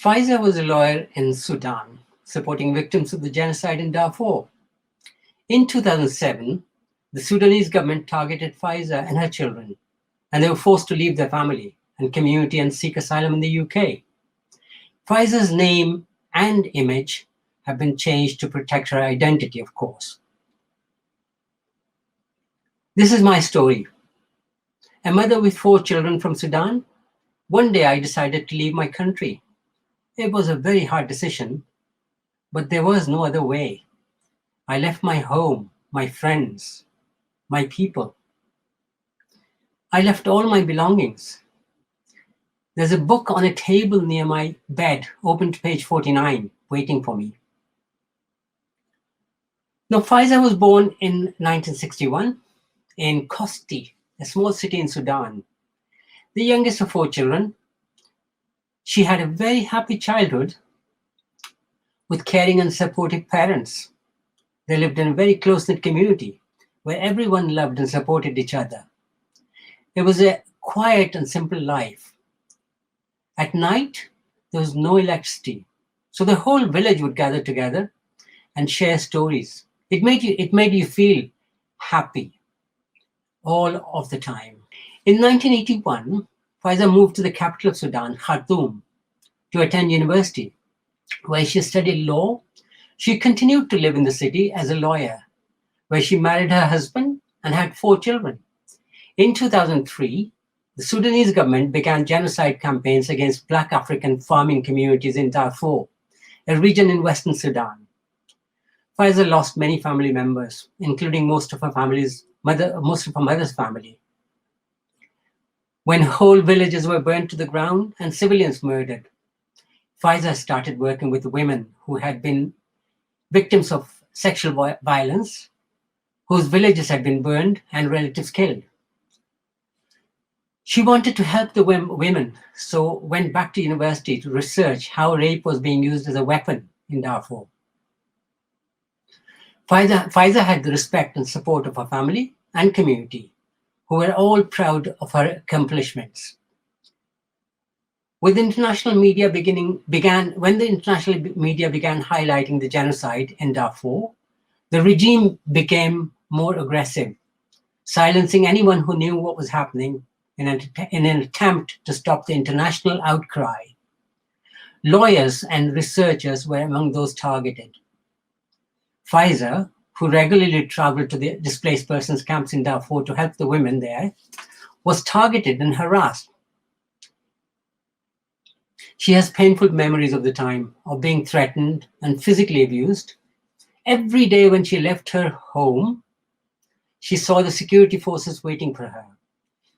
Faiza was a lawyer in Sudan, supporting victims of the genocide in Darfur. In 2007, the Sudanese government targeted Faiza and her children, and they were forced to leave their family and community and seek asylum in the UK. Faiza's name and image have been changed to protect her identity, of course. This is my story. A mother with 4 children from Sudan. One day I decided to leave my country. It was a very hard decision, but there was no other way. I left my home, my friends, my people. I left all my belongings. There's a book on a table near my bed, open to page 49, waiting for me. Now, Faiza was born in 1961 in Kosti, a small city in Sudan. The youngest of 4 children, she had a very happy childhood with caring and supportive parents. They lived in a very close-knit community where everyone loved and supported each other. It was a quiet and simple life. At night, there was no electricity, so the whole village would gather together and share stories. It made you feel happy all of the time. In 1981, Faiza moved to the capital of Sudan, Khartoum, to attend university, where she studied law. She continued to live in the city as a lawyer, where she married her husband and had 4 children. In 2003, the Sudanese government began genocide campaigns against Black African farming communities in Darfur, a region in Western Sudan. Faiza lost many family members, including most of her mother's family. When whole villages were burned to the ground and civilians murdered, Faiza started working with women who had been victims of sexual violence, whose villages had been burned and relatives killed. She wanted to help the women, so went back to university to research how rape was being used as a weapon in Darfur. Faiza had the respect and support of her family and community, who were all proud of her accomplishments. When the international media began highlighting the genocide in Darfur, the regime became more aggressive, silencing anyone who knew what was happening in an attempt to stop the international outcry. Lawyers and researchers were among those targeted. Faiza, who regularly traveled to the displaced persons camps in Darfur to help the women there, was targeted and harassed. She has painful memories of the time of being threatened and physically abused. Every day when she left her home, she saw the security forces waiting for her.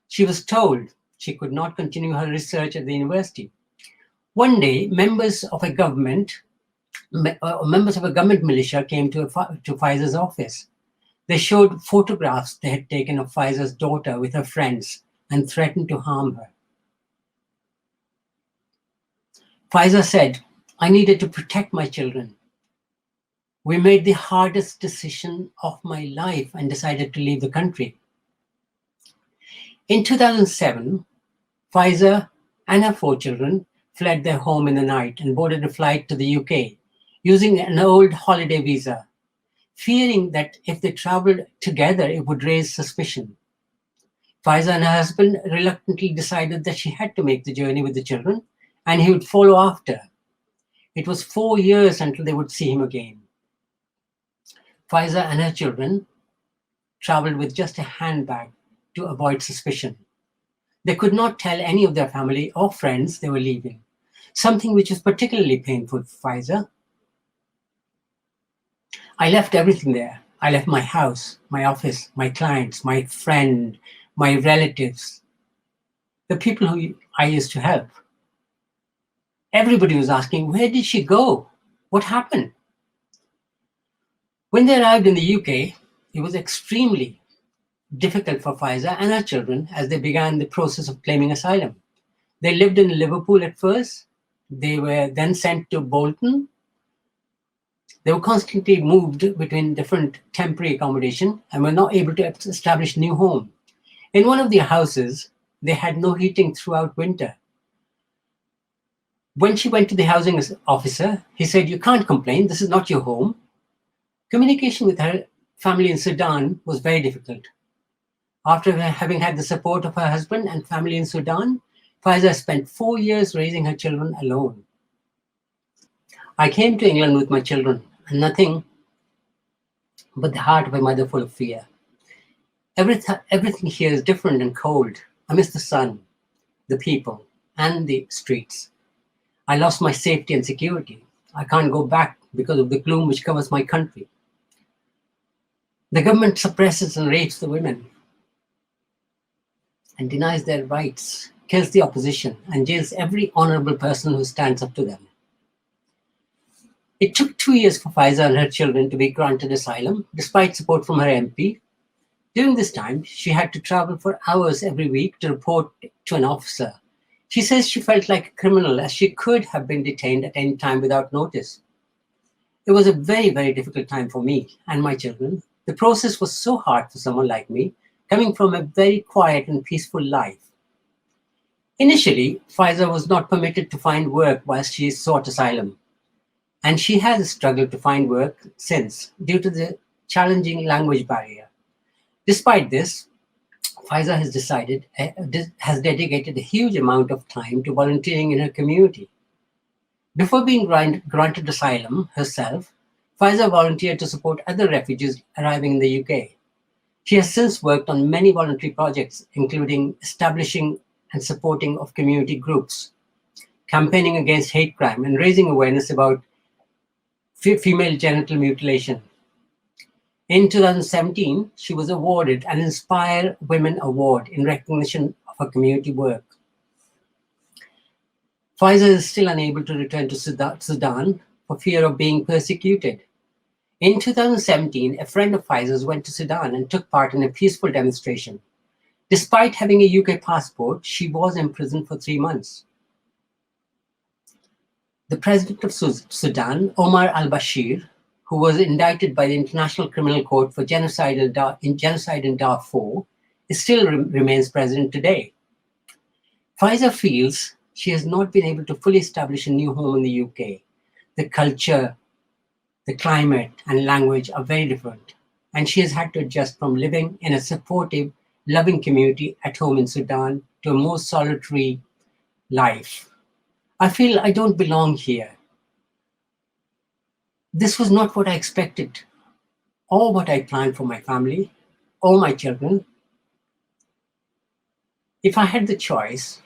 She was told she could not continue her research at the university. One day, members of a government militia came to Faiza's office. They showed photographs they had taken of Faiza's daughter with her friends and threatened to harm her. Faiza said, "I needed to protect my children. We made the hardest decision of my life and decided to leave the country." In 2007, Faiza and her 4 children fled their home in the night and boarded a flight to the UK using an old holiday visa, fearing that if they traveled together, it would raise suspicion. Faiza and her husband reluctantly decided that she had to make the journey with the children and he would follow after. It was 4 years until they would see him again. Faiza and her children traveled with just a handbag to avoid suspicion. They could not tell any of their family or friends they were leaving, something which was particularly painful for Faiza. I left everything there. I left my house, my office, my clients, my friend, my relatives, the people who I used to help. Everybody was asking, where did she go? What happened? When they arrived in the UK, it was extremely difficult for Faiza and her children as they began the process of claiming asylum. They lived in Liverpool at first. They were then sent to Bolton. They were constantly moved between different temporary accommodation and were not able to establish a new home. In one of their houses, they had no heating throughout winter. When she went to the housing officer, he said, "You can't complain, this is not your home." Communication with her family in Sudan was very difficult. After having had the support of her husband and family in Sudan, Faiza spent 4 years raising her children alone. I came to England with my children, and nothing but the heart of a mother full of fear. Everything here is different and cold. I miss the sun, the people, and the streets. I lost my safety and security. I can't go back because of the gloom which covers my country. The government suppresses and rapes the women and denies their rights, kills the opposition, and jails every honorable person who stands up to them. It took 2 years for Faiza and her children to be granted asylum, despite support from her MP. During this time, she had to travel for hours every week to report to an officer. She says she felt like a criminal, as she could have been detained at any time without notice. It was a very, very difficult time for me and my children. The process was so hard for someone like me, coming from a very quiet and peaceful life. Initially, Faiza was not permitted to find work whilst she sought asylum, and she has struggled to find work since due to the challenging language barrier. Despite this, Faiza has dedicated a huge amount of time to volunteering in her community. Before being granted asylum herself, Faiza volunteered to support other refugees arriving in the UK. She has since worked on many voluntary projects, including establishing and supporting of community groups, campaigning against hate crime, and raising awareness about female genital mutilation. In 2017, she was awarded an Inspire Women Award in recognition of her community work. Faiza is still unable to return to Sudan for fear of being persecuted. In 2017, a friend of Faiza's went to Sudan and took part in a peaceful demonstration. Despite having a UK passport, she was imprisoned for 3 months. The president of Sudan, Omar al-Bashir, who was indicted by the International Criminal Court for genocide in Darfur, still remains president today. Faiza feels she has not been able to fully establish a new home in the UK. The culture, the climate, and language are very different, and she has had to adjust from living in a supportive, loving community at home in Sudan to a more solitary life. I feel I don't belong here. This was not what I expected, or what I planned for my family, or my children. If I had the choice,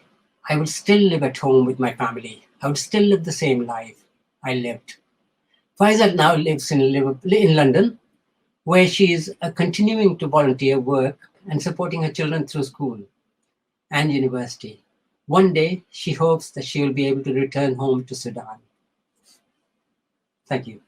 I would still live at home with my family. I would still live the same life I lived. Faiza now lives in London, where she is continuing to volunteer work and supporting her children through school and university. One day, she hopes that she will be able to return home to Sudan. Thank you.